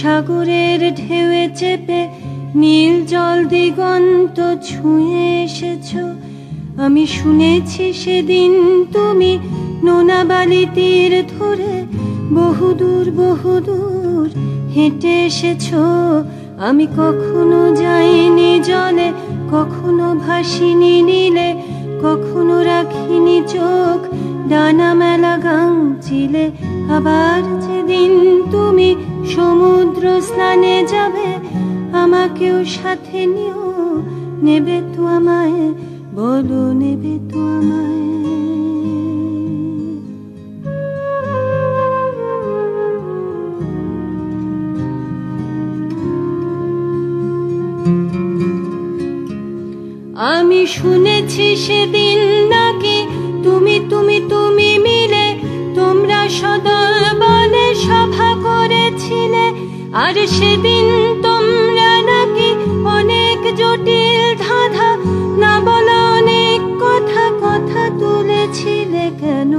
সাগরের ঢেউয়ে চেপে নীল জল দিগন্ত ছুঁয়ে এসেছো। আমি শুনেছি সেদিন তুমি নোনা বালি তীর ধরে বহুদূর বহুদূর হেঁটে এসেছো। আমি কখনো যাইনি জলে, কখনো ভাসিনি নীলে, কখনো রাখিনি চোখ ডানা মেলা গাংচিলে। আবার যেদিন তুমি সমুদ্র স্নানে যাবে, আমাকেও সাথে নিও, নেবে তো আমায়, বলো নেবে তো আমায়। আমি শুনেছি সেদিন নাকি তুমি তুমি তুমি মিলে তোমরা সদল বলে সভা করেছিলে। আর সেদিন তোমরা নাকি অনেক জটিল ধাঁধা না বলা অনেক কথা কথা তুলেছিলে। কেন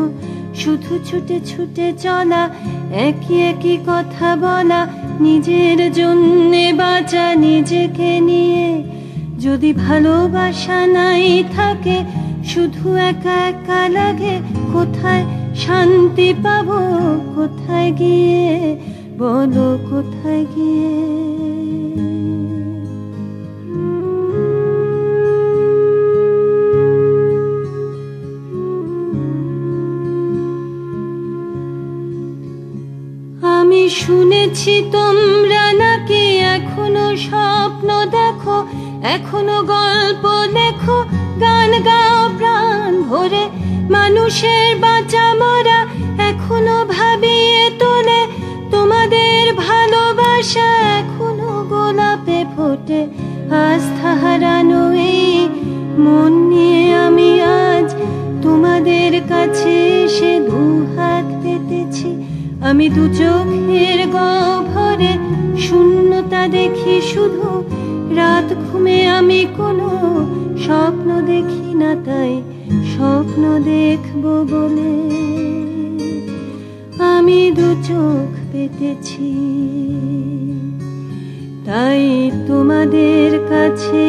শুধু ছুটে ছুটে চলা, একই একই কথা বলা, নিজের জন্যে বাঁচা নিজেকে নিয়ে। যদি ভালোবাসা নাই থাকে, শুধু একা একা লাগে, কোথায় শান্তি পাবো, কোথায় গিয়ে, বলো কোথায় গিয়ে। আমি শুনেছি তোমরা নাকি এখনো স্বপ্ন দেখো, এখনো গল্প লেখো, গান গাও প্রাণ ভরে, মানুষের বাঁচা মরা এখনো ভাবিয়ে তোলে। তোমাদের ভালোবাসা এখনো গোলাপে ফোটে। আস্থা হারানো এই মন নিয়ে আমি আজ তোমাদের কাছে এসে দুহাত পেতেছি। আমি দু চোখের গহ্বরে শূন্যতা দেখি শুধু, রাত ঘুমে আমি কোনো স্বপ্ন দেখি না, তাই স্বপ্ন দেখবো বলে আমি দু চোখ পেতেছি। তাই তোমাদের কাছে